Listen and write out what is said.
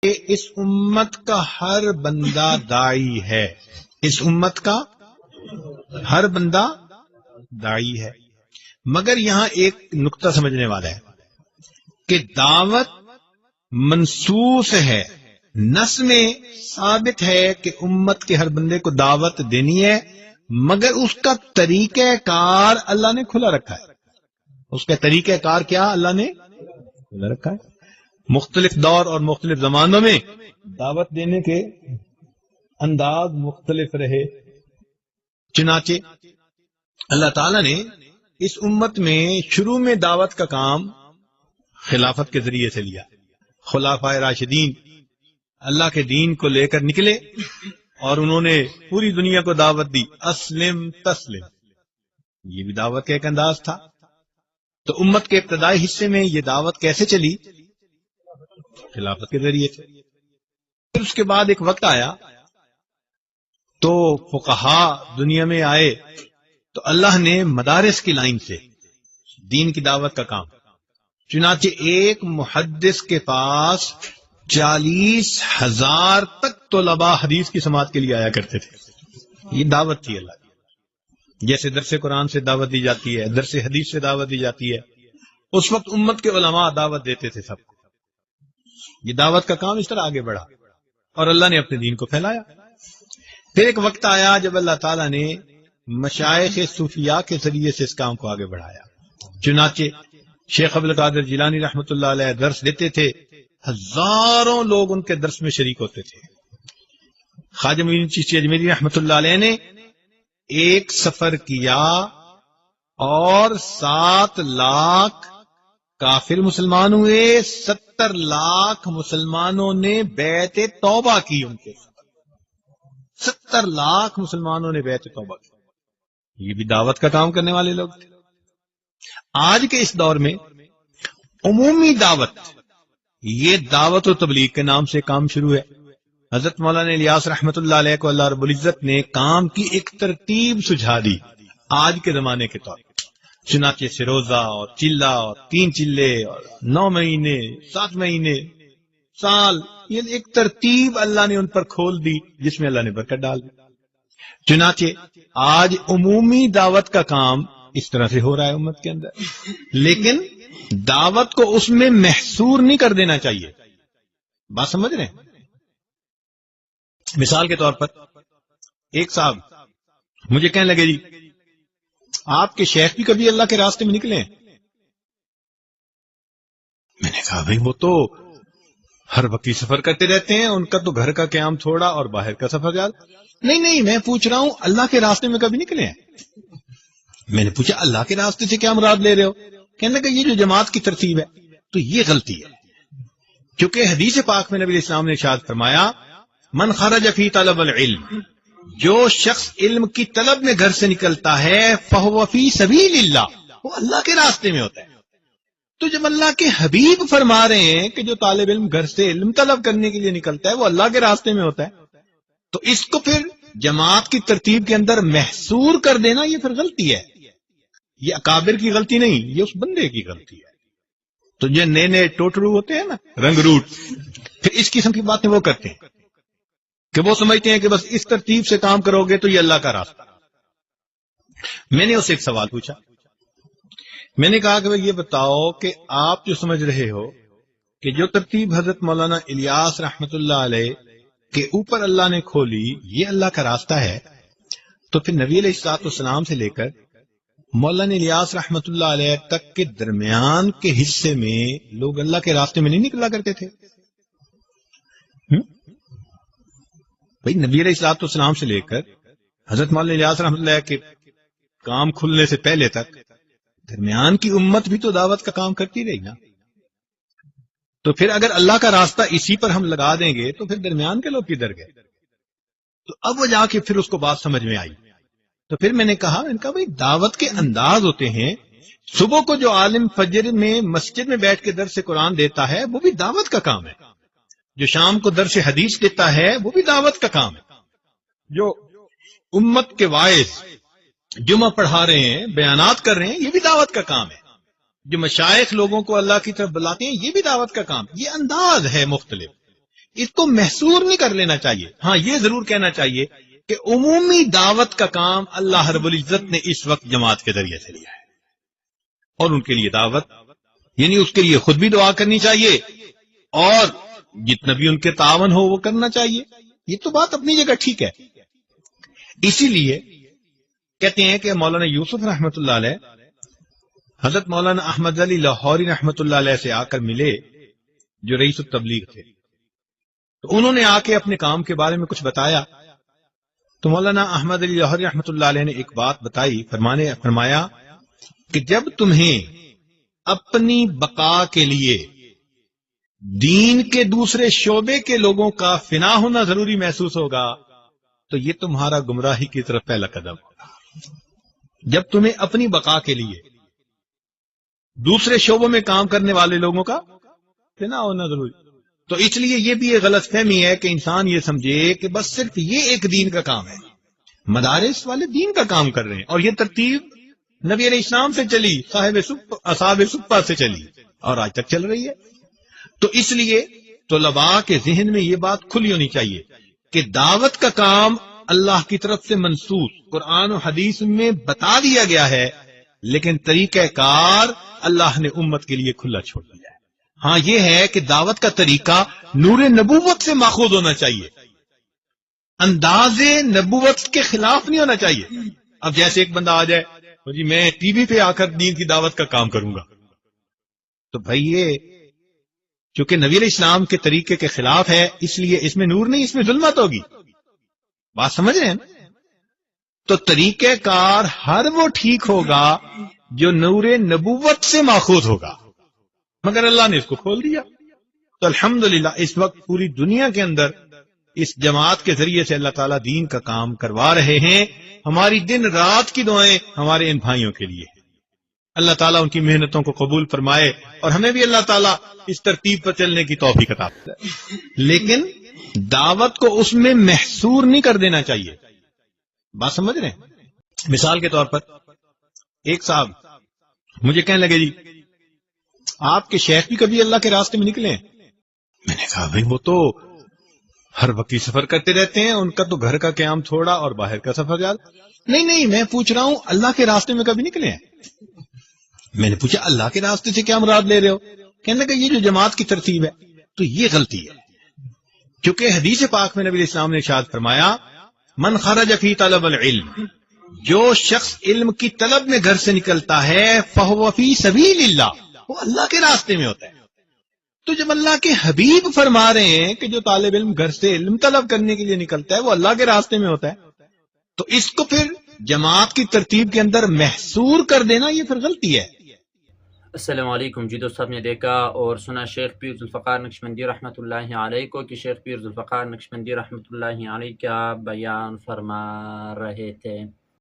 کہ اس امت کا ہر بندہ داعی ہے، اس امت کا ہر بندہ داعی ہے، مگر یہاں ایک نقطہ سمجھنے والا ہے کہ دعوت منصوص ہے، نص میں ثابت ہے کہ امت کے ہر بندے کو دعوت دینی ہے، مگر اس کا طریقہ کار اللہ نے کھلا رکھا ہے۔ اس کا طریقہ کار کیا اللہ نے کھلا رکھا ہے؟ مختلف دور اور مختلف زمانوں میں دعوت دینے کے انداز مختلف رہے، چنانچہ اللہ تعالی نے اس امت میں شروع میں دعوت کا کام خلافت کے ذریعے سے لیا۔ خلفائے راشدین اللہ کے دین کو لے کر نکلے اور انہوں نے پوری دنیا کو دعوت دی، اسلم تسلم، یہ بھی دعوت کا ایک انداز تھا۔ تو امت کے ابتدائی حصے میں یہ دعوت کیسے چلی؟ خلافت کے ذریعے سے۔ پھر اس کے بعد ایک وقت آیا تو فقہا دنیا میں آئے تو اللہ نے مدارس کی لائن سے دین کی دعوت کا کام، چنانچہ ایک محدث کے پاس 40,000 تک طلباء حدیث کی سماعت کے لیے آیا کرتے تھے۔ یہ دعوت تھی اللہ کی، جیسے درس قرآن سے دعوت دی جاتی ہے، درس حدیث سے دعوت دی جاتی ہے، اس وقت امت کے علماء دعوت دیتے تھے سب کو۔ یہ دعوت کا کام اس طرح آگے بڑھا اور اللہ نے اپنے دین کو پھیلایا۔ پھر ایک وقت آیا جب اللہ تعالیٰ نے مشائخ صوفیاء کے ذریعے سے اس کام کو آگے بڑھایا، چنانچہ شیخ عبد القادر جیلانی رحمۃ اللہ علیہ درس دیتے تھے، ہزاروں لوگ ان کے درس میں شریک ہوتے تھے۔ خواجہ معین الدین چشتی اجمیری رحمۃ اللہ علیہ نے ایک سفر کیا اور 7 لاکھ کافر مسلمان ہوئے، 70 لاکھ مسلمانوں نے بیعت توبہ کی، ان کے 70 لاکھ مسلمانوں نے بیعت توبہ کی۔ یہ بھی دعوت کا کام کرنے والے لوگ تھے۔ آج کے اس دور میں عمومی دعوت، یہ دعوت و تبلیغ کے نام سے کام شروع ہے۔ حضرت مولانا الیاس رحمت اللہ علیہ کو اللہ رب العزت نے کام کی ایک ترتیب سجھا دی آج کے زمانے کے طور پر، چنانچہ سے روزہ اور چلہ اور 3 چلے اور 9 مہینے 7 مہینے سال، یہ ایک ترتیب اللہ نے ان پر کھول دی جس میں اللہ نے برکت ڈال دی۔ چنانچہ آج عمومی دعوت کا کام اس طرح سے ہو رہا ہے امت کے اندر، لیکن دعوت کو اس میں محصور نہیں کر دینا چاہیے۔ بات سمجھ رہے ہیں؟ مثال کے طور پر ایک صاحب مجھے کہنے لگے، جی آپ کے شیخ بھی کبھی اللہ کے راستے میں نکلے ہیں؟ میں نے کہا بھائی وہ تو ہر وقت سفر کرتے رہتے ہیں، ان کا تو گھر کا قیام تھوڑا اور باہر کا سفر زیادہ۔ نہیں میں پوچھ رہا ہوں اللہ کے راستے میں کبھی نکلے ہیں؟ میں نے پوچھا اللہ کے راستے سے کیا مراد لے رہے ہو؟ کہنے لگا یہ جو جماعت کی ترتیب ہے تو یہ غلطی ہے، کیونکہ حدیث پاک میں نبی علیہ السلام نے ارشاد فرمایا من خرج فی طلب العلم، جو شخص علم کی طلب میں گھر سے نکلتا ہے فہو فی سبیل اللہ، وہ اللہ کے راستے میں ہوتا ہے۔ تو جب اللہ کے حبیب فرما رہے ہیں کہ جو طالب علم گھر سے علم طلب کرنے کے لیے نکلتا ہے وہ اللہ کے راستے میں ہوتا ہے، تو اس کو پھر جماعت کی ترتیب کے اندر محصور کر دینا یہ پھر غلطی ہے۔ یہ اکابر کی غلطی نہیں، یہ اس بندے کی غلطی ہے۔ تو جو نئے ٹوٹرو ہوتے ہیں نا، رنگ روٹ، پھر اس قسم کی باتیں وہ کرتے ہیں کہ وہ سمجھتے ہیں کہ بس اس ترتیب سے کام کرو گے تو یہ اللہ کا راستہ۔ میں نے اسے ایک سوال پوچھا، میں نے کہا کہ بھئی یہ بتاؤ کہ آپ جو سمجھ رہے ہو کہ جو ترتیب حضرت مولانا الیاس رحمت اللہ علیہ کے اوپر اللہ نے کھولی یہ اللہ کا راستہ ہے، تو پھر نبی علیہ الصلوۃ والسلام سے لے کر مولانا الیاس رحمت اللہ علیہ تک کے درمیان کے حصے میں لوگ اللہ کے راستے میں نہیں نکلا کرتے تھے؟ بھئی نبی علیہ الصلوۃ والسلام سے لے کر حضرت مولانا الیاس رحمت اللہ کے کام کھلنے سے پہلے تک درمیان کی امت بھی تو دعوت کا کام کرتی رہی نا۔ تو پھر اگر اللہ کا راستہ اسی پر ہم لگا دیں گے تو پھر درمیان کے لوگ کدھر گئے؟ تو اب وہ جا کے پھر اس کو بات سمجھ میں آئی۔ تو پھر میں نے کہا بھئی دعوت کے انداز ہوتے ہیں، صبح کو جو عالم فجر میں مسجد میں بیٹھ کے درس قرآن دیتا ہے وہ بھی دعوت کا کام ہے، جو شام کو درس حدیث دیتا ہے وہ بھی دعوت کا کام ہے، جو امت کے واعظ جمعہ پڑھا رہے ہیں، بیانات کر رہے ہیں، یہ بھی دعوت کا کام ہے، جو مشائخ لوگوں کو اللہ کی طرف بلاتے ہیں یہ بھی دعوت کا کام۔ یہ انداز ہے مختلف، اس کو محصور نہیں کر لینا چاہیے. ہاں یہ ضرور کہنا چاہیے کہ عمومی دعوت کا کام اللہ رب العزت نے اس وقت جماعت کے ذریعے سے لیا ہے، اور ان کے لیے دعوت یعنی اس کے لیے خود بھی دعا کرنی چاہیے اور جتنا بھی ان کے تعاون ہو وہ کرنا چاہیے. یہ تو بات اپنی جگہ ٹھیک ہے. اسی لیے کہتے ہیں کہ مولانا یوسف رحمۃ اللہ علیہ حضرت مولانا احمد علی لاہوری رحمۃ اللہ علیہ سے آ کر ملے جو رئیس التبلیغ تھے. تو انہوں نے آ کے اپنے کام کے بارے میں کچھ بتایا. تو مولانا احمد علی لاہوری رحمۃ اللہ علیہ نے ایک بات بتائی، فرمایا کہ جب تمہیں اپنی بقا کے لیے دین کے دوسرے شعبے کے لوگوں کا فنا ہونا ضروری محسوس ہوگا تو یہ تمہارا گمراہی کی طرف پہلا قدم ہوگا. جب تمہیں اپنی بقا کے لیے دوسرے شعبوں میں کام کرنے والے لوگوں کا فنا ہونا ضروری، تو اس لیے یہ بھی ایک غلط فہمی ہے کہ انسان یہ سمجھے کہ بس صرف یہ ایک دین کا کام ہے. مدارس والے دین کا کام کر رہے ہیں اور یہ ترتیب نبی علیہ السلام سے چلی، اصحاب صفہ سے چلی اور آج تک چل رہی ہے. تو اس لیے طلباء کے ذہن میں یہ بات کھلی ہونی چاہیے کہ دعوت کا کام اللہ کی طرف سے منسوخ قرآن و حدیث میں بتا دیا گیا ہے، لیکن طریقہ کار اللہ نے امت کے لیے کھلا چھوڑ دیا ہے. ہاں یہ ہے کہ دعوت کا طریقہ نور نبوت سے ماخوذ ہونا چاہیے، انداز نبوت کے خلاف نہیں ہونا چاہیے. اب جیسے ایک بندہ آ جائے جی میں ٹی وی پہ آ کر دین کی دعوت کا کام کروں گا، تو بھائی یہ چونکہ نبی علیہ السلام کے طریقے کے خلاف ہے اس لیے اس میں نور نہیں، اس میں ظلمت ہوگی. بات سمجھ رہے ہیں؟ تو طریقہ کار ہر وہ ٹھیک ہوگا جو نور نبوت سے ماخوذ ہوگا، مگر اللہ نے اس کو کھول دیا. تو الحمدللہ اس وقت پوری دنیا کے اندر اس جماعت کے ذریعے سے اللہ تعالیٰ دین کا کام کروا رہے ہیں. ہماری دن رات کی دعائیں ہمارے ان بھائیوں کے لیے. اللہ تعالیٰ ان کی محنتوں کو قبول فرمائے اور ہمیں بھی اللہ تعالیٰ اس ترتیب پر چلنے کی توفیق عطا فرمائے. لیکن دعوت کو اس میں محصور نہیں کر دینا چاہیے. بات سمجھ رہے ہیں؟ مثال کے طور پر ایک صاحب مجھے کہنے لگے جی آپ کے شیخ بھی کبھی اللہ کے راستے میں نکلے ہیں؟ میں نے کہا بھائی وہ تو ہر وقت ہی سفر کرتے رہتے ہیں، ان کا تو گھر کا قیام تھوڑا اور باہر کا سفر زیادہ. نہیں میں پوچھ رہا ہوں اللہ کے راستے میں کبھی نکلے ہیں؟ میں نے پوچھا اللہ کے راستے سے کیا مراد لے رہے ہو؟ کہنے لگا یہ جو جماعت کی ترتیب ہے تو یہ غلطی ہے، کیونکہ حدیث پاک میں نبی علیہ السلام نے ارشاد فرمایا من خرج فی طلب العلم، جو شخص علم کی طلب میں گھر سے نکلتا ہے فہو فی سبیل اللہ، وہ اللہ کے راستے میں ہوتا ہے. تو جب اللہ کے حبیب فرما رہے ہیں کہ جو طالب علم گھر سے علم طلب کرنے کے لیے نکلتا ہے وہ اللہ کے راستے میں ہوتا ہے، تو اس کو پھر جماعت کی ترتیب کے اندر محصور کر دینا یہ پھر غلطی ہے. السلام علیکم. جی دوست، آپ نے دیکھا اور سنا شیخ پیر ذوالفقار نقشبندی رحمۃ اللہ علیہ کو کہ شیخ پیر ذوالفقار نقشبندی رحمۃ اللہ علیہ کیا بیان فرما رہے تھے.